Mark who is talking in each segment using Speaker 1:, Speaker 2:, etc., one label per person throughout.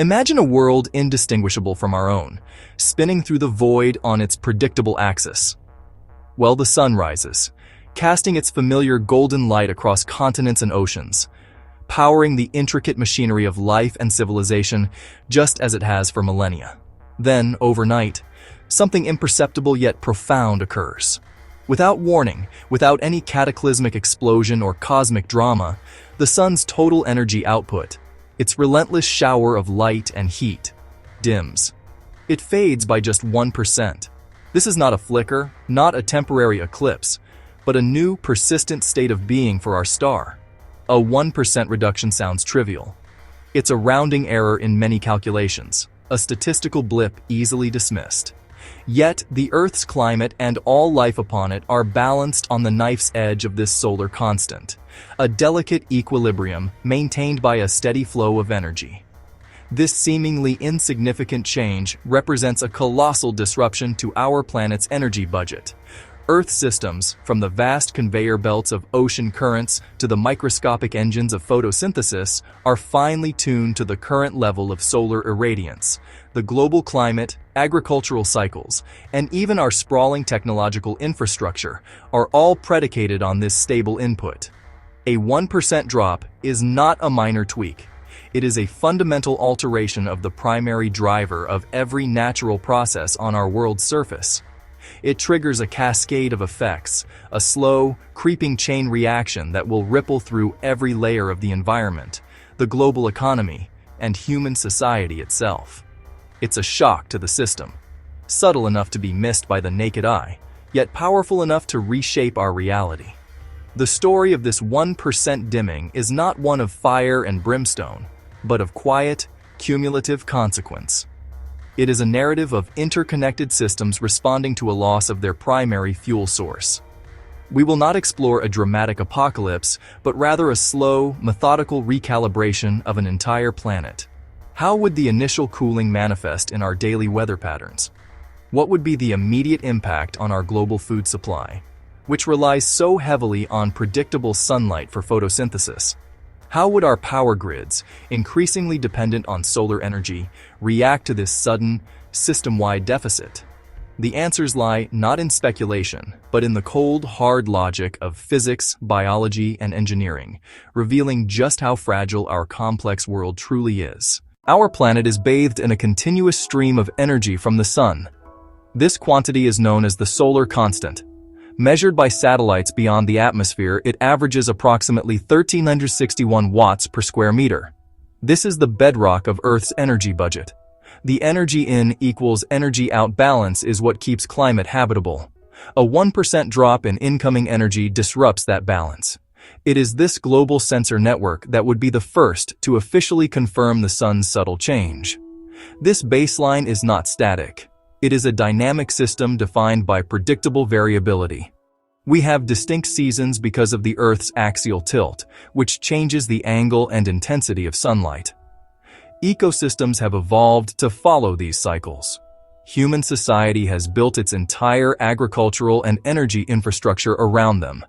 Speaker 1: Imagine a world indistinguishable from our own, spinning through the void on its predictable axis. Well, the sun rises, casting its familiar golden light across continents and oceans, powering the intricate machinery of life and civilization just as it has for millennia. Then, overnight, something imperceptible yet profound occurs. Without warning, without any cataclysmic explosion or cosmic drama, the sun's total energy output, its relentless shower of light and heat, dims. It fades by just 1%. This is not a flicker, not a temporary eclipse, but a new, persistent state of being for our star. A 1% reduction sounds trivial. It's a rounding error in many calculations, a statistical blip easily dismissed. Yet, the Earth's climate and all life upon it are balanced on the knife's edge of this solar constant, a delicate equilibrium maintained by a steady flow of energy. This seemingly insignificant change represents a colossal disruption to our planet's energy budget. Earth systems, from the vast conveyor belts of ocean currents to the microscopic engines of photosynthesis, are finely tuned to the current level of solar irradiance. The global climate, agricultural cycles, and even our sprawling technological infrastructure are all predicated on this stable input. A 1% drop is not a minor tweak. It is a fundamental alteration of the primary driver of every natural process on our world's surface. It triggers a cascade of effects, a slow, creeping chain reaction that will ripple through every layer of the environment, the global economy, and human society itself. It's a shock to the system, subtle enough to be missed by the naked eye, yet powerful enough to reshape our reality. The story of this 1% dimming is not one of fire and brimstone, but of quiet, cumulative consequence. It is a narrative of interconnected systems responding to a loss of their primary fuel source. We will not explore a dramatic apocalypse, but rather a slow, methodical recalibration of an entire planet. How would the initial cooling manifest in our daily weather patterns? What would be the immediate impact on our global food supply, which relies so heavily on predictable sunlight for photosynthesis? How would our power grids, increasingly dependent on solar energy, react to this sudden, system-wide deficit? The answers lie not in speculation, but in the cold, hard logic of physics, biology, and engineering, revealing just how fragile our complex world truly is. Our planet is bathed in a continuous stream of energy from the sun. This quantity is known as the solar constant. Measured by satellites beyond the atmosphere, it averages approximately 1,361 watts per square meter. This is the bedrock of Earth's energy budget. The energy in equals energy out balance is what keeps climate habitable. A 1% drop in incoming energy disrupts that balance. It is this global sensor network that would be the first to officially confirm the sun's subtle change. This baseline is not static. It is a dynamic system defined by predictable variability. We have distinct seasons because of the Earth's axial tilt, which changes the angle and intensity of sunlight. Ecosystems have evolved to follow these cycles. Human society has built its entire agricultural and energy infrastructure around them.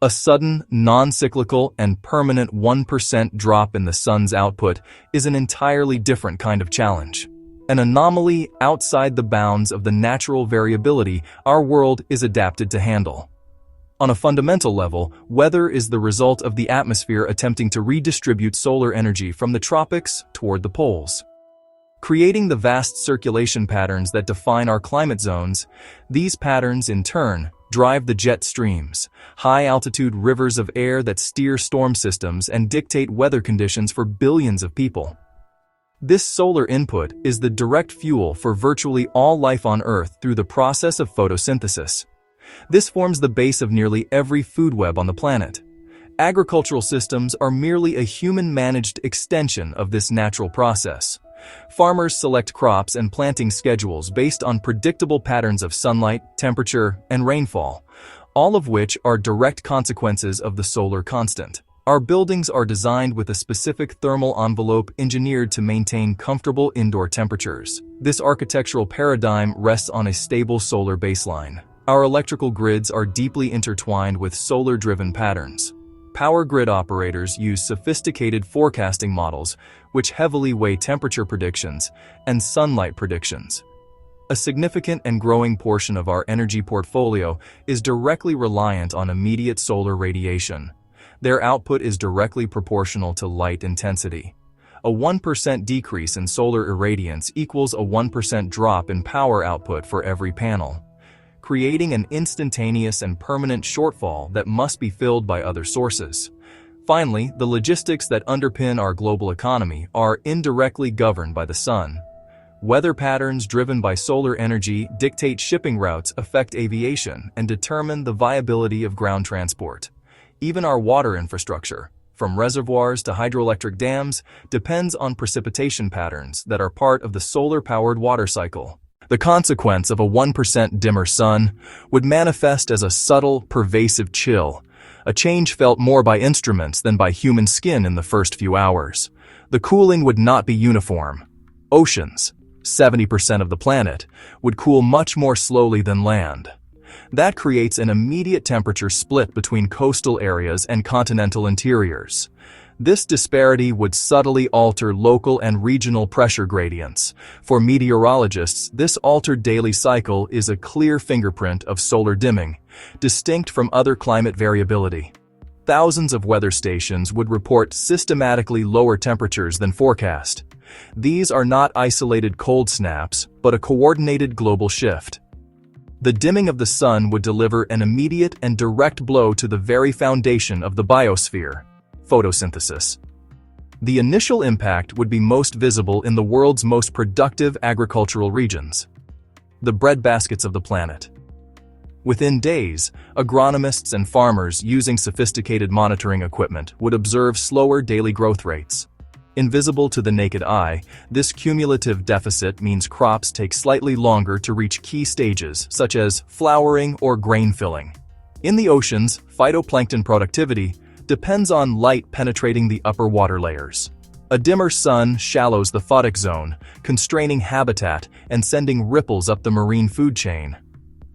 Speaker 1: A sudden, non-cyclical, and permanent 1% drop in the sun's output is an entirely different kind of challenge. An anomaly outside the bounds of the natural variability our world is adapted to handle. On a fundamental level, weather is the result of the atmosphere attempting to redistribute solar energy from the tropics toward the poles. Creating the vast circulation patterns that define our climate zones, these patterns, in turn, drive the jet streams, high-altitude rivers of air that steer storm systems and dictate weather conditions for billions of people. This solar input is the direct fuel for virtually all life on Earth through the process of photosynthesis. This forms the base of nearly every food web on the planet. Agricultural systems are merely a human-managed extension of this natural process. Farmers select crops and planting schedules based on predictable patterns of sunlight, temperature, and rainfall, all of which are direct consequences of the solar constant. Our buildings are designed with a specific thermal envelope engineered to maintain comfortable indoor temperatures. This architectural paradigm rests on a stable solar baseline. Our electrical grids are deeply intertwined with solar-driven patterns. Power grid operators use sophisticated forecasting models, which heavily weigh temperature predictions and sunlight predictions. A significant and growing portion of our energy portfolio is directly reliant on immediate solar radiation. Their output is directly proportional to light intensity. A 1% decrease in solar irradiance equals a 1% drop in power output for every panel, creating an instantaneous and permanent shortfall that must be filled by other sources. Finally, the logistics that underpin our global economy are indirectly governed by the sun. Weather patterns driven by solar energy dictate shipping routes, affect aviation, and determine the viability of ground transport. Even our water infrastructure, from reservoirs to hydroelectric dams, depends on precipitation patterns that are part of the solar-powered water cycle. The consequence of a 1% dimmer sun would manifest as a subtle, pervasive chill, a change felt more by instruments than by human skin in the first few hours. The cooling would not be uniform. Oceans, 70% of the planet, would cool much more slowly than land. That creates an immediate temperature split between coastal areas and continental interiors. This disparity would subtly alter local and regional pressure gradients. For meteorologists, this altered daily cycle is a clear fingerprint of solar dimming, distinct from other climate variability. Thousands of weather stations would report systematically lower temperatures than forecast. These are not isolated cold snaps, but a coordinated global shift. The dimming of the sun would deliver an immediate and direct blow to the very foundation of the biosphere, photosynthesis. The initial impact would be most visible in the world's most productive agricultural regions, the breadbaskets of the planet. Within days, agronomists and farmers using sophisticated monitoring equipment would observe slower daily growth rates. Invisible to the naked eye, this cumulative deficit means crops take slightly longer to reach key stages, such as flowering or grain filling. In the oceans, phytoplankton productivity depends on light penetrating the upper water layers. A dimmer sun shallows the photic zone, constraining habitat and sending ripples up the marine food chain.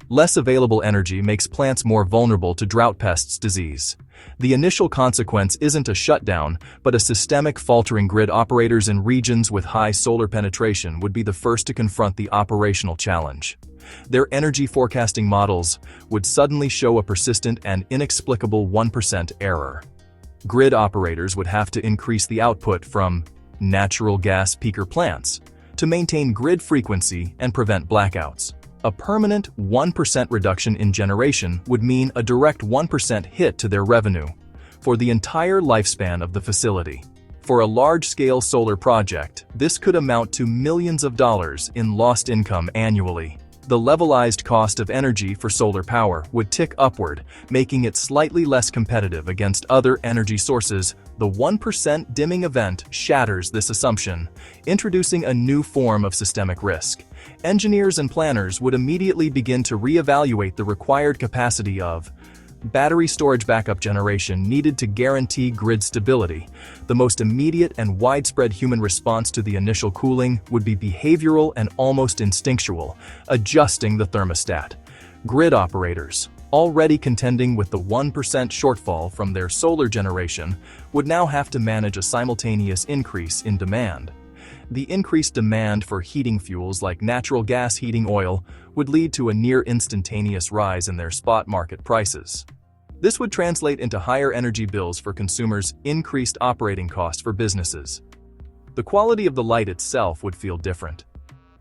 Speaker 1: Less available energy makes plants more vulnerable to drought pests disease. The initial consequence isn't a shutdown, but a systemic faltering. Grid operators in regions with high solar penetration would be the first to confront the operational challenge. Their energy forecasting models would suddenly show a persistent and inexplicable 1% error. Grid operators would have to increase the output from natural gas peaker plants to maintain grid frequency and prevent blackouts. A permanent 1% reduction in generation would mean a direct 1% hit to their revenue for the entire lifespan of the facility. For a large-scale solar project, this could amount to millions of dollars in lost income annually. The levelized cost of energy for solar power would tick upward, making it slightly less competitive against other energy sources. The 1% dimming event shatters this assumption, introducing a new form of systemic risk. Engineers and planners would immediately begin to reevaluate the required capacity of battery storage backup generation needed to guarantee grid stability. The most immediate and widespread human response to the initial cooling would be behavioral and almost instinctual, adjusting the thermostat. Grid operators, already contending with the 1% shortfall from their solar generation, would now have to manage a simultaneous increase in demand. The increased demand for heating fuels like natural gas heating oil would lead to a near instantaneous rise in their spot market prices. This would translate into higher energy bills for consumers, increased operating costs for businesses. The quality of the light itself would feel different.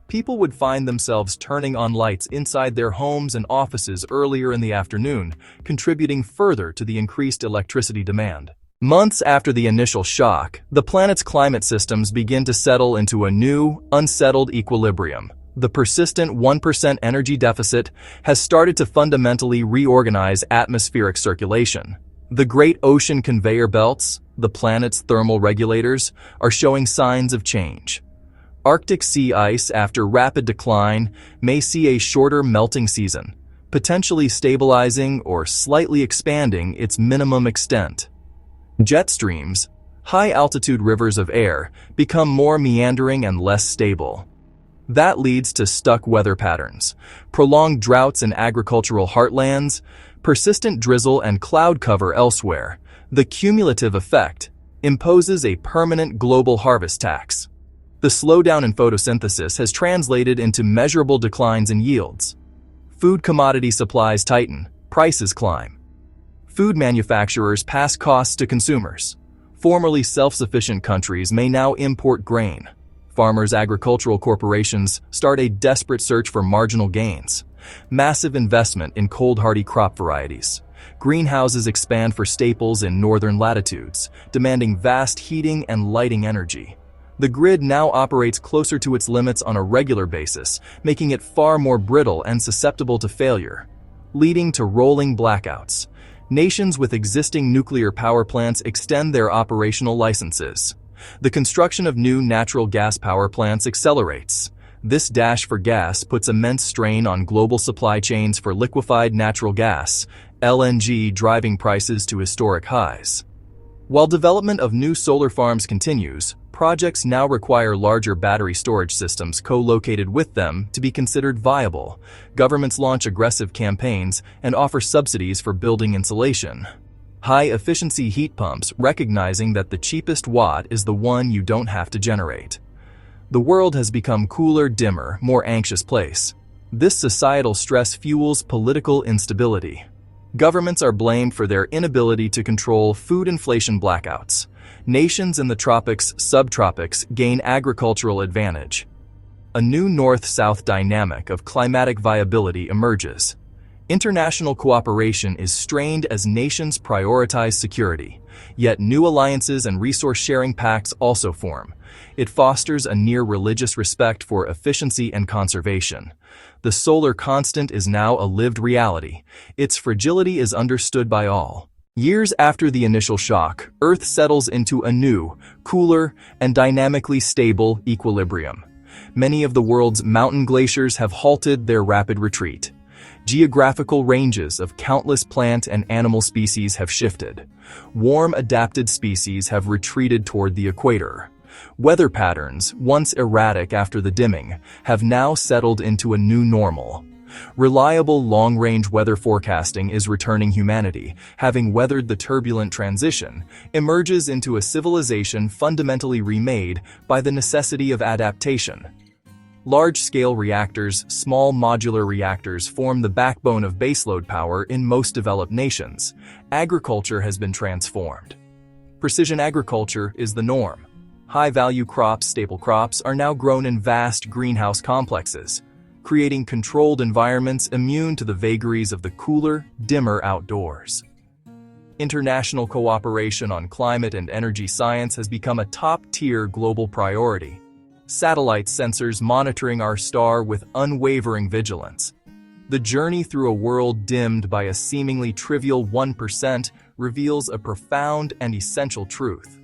Speaker 1: People would find themselves turning on lights inside their homes and offices earlier in the afternoon, contributing further to the increased electricity demand. Months after the initial shock, the planet's climate systems begin to settle into a new, unsettled equilibrium. The persistent 1% energy deficit has started to fundamentally reorganize atmospheric circulation. The great ocean conveyor belts, the planet's thermal regulators, are showing signs of change. Arctic sea ice, after rapid decline, may see a shorter melting season, potentially stabilizing or slightly expanding its minimum extent. Jet streams, high-altitude rivers of air, become more meandering and less stable. That leads to stuck weather patterns, prolonged droughts in agricultural heartlands, persistent drizzle and cloud cover elsewhere. The cumulative effect, imposes a permanent global harvest tax. The slowdown in photosynthesis has translated into measurable declines in yields. Food commodity supplies tighten, prices climb. Food manufacturers pass costs to consumers. Formerly self-sufficient countries may now import grain. Farmers' agricultural corporations start a desperate search for marginal gains. Massive investment in cold-hardy crop varieties. Greenhouses expand for staples in northern latitudes, demanding vast heating and lighting energy. The grid now operates closer to its limits on a regular basis, making it far more brittle and susceptible to failure, leading to rolling blackouts. Nations with existing nuclear power plants extend their operational licenses. The construction of new natural gas power plants accelerates. This dash for gas puts immense strain on global supply chains for liquefied natural gas, LNG, driving prices to historic highs. While development of new solar farms continues, projects now require larger battery storage systems co-located with them to be considered viable. Governments launch aggressive campaigns and offer subsidies for building insulation. High-efficiency heat pumps, recognizing that the cheapest watt is the one you don't have to generate. The world has become cooler, dimmer, more anxious place. This societal stress fuels political instability. Governments are blamed for their inability to control food inflation blackouts. Nations in the tropics, subtropics gain agricultural advantage. A new north-south dynamic of climatic viability emerges. International cooperation is strained as nations prioritize security, yet new alliances and resource-sharing pacts also form. It fosters a near-religious respect for efficiency and conservation. The solar constant is now a lived reality. Its fragility is understood by all. Years after the initial shock, Earth settles into a new, cooler, and dynamically stable equilibrium. Many of the world's mountain glaciers have halted their rapid retreat. Geographical ranges of countless plant and animal species have shifted. Warm, adapted species have retreated toward the equator. Weather patterns, once erratic after the dimming, have now settled into a new normal. Reliable long-range weather forecasting is returning. Humanity, having weathered the turbulent transition, emerges into a civilization fundamentally remade by the necessity of adaptation. Large-scale reactors, small modular reactors form the backbone of baseload power in most developed nations. Agriculture has been transformed. Precision agriculture is the norm. High-value crops, staple crops, are now grown in vast greenhouse complexes, creating controlled environments immune to the vagaries of the cooler, dimmer outdoors. International cooperation on climate and energy science has become a top-tier global priority. Satellite sensors monitoring our star with unwavering vigilance. The journey through a world dimmed by a seemingly trivial 1% reveals a profound and essential truth.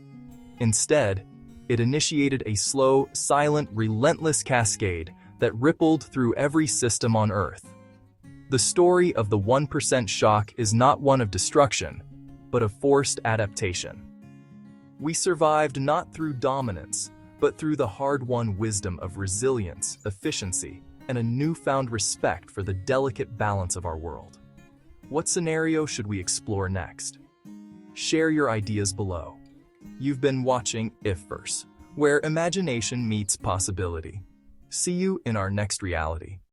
Speaker 1: Instead, it initiated a slow, silent, relentless cascade that rippled through every system on Earth. The story of the 1% shock is not one of destruction, but of forced adaptation. We survived not through dominance, but through the hard-won wisdom of resilience, efficiency, and a newfound respect for the delicate balance of our world. What scenario should we explore next? Share your ideas below. You've been watching IfVerse, where imagination meets possibility. See you in our next reality.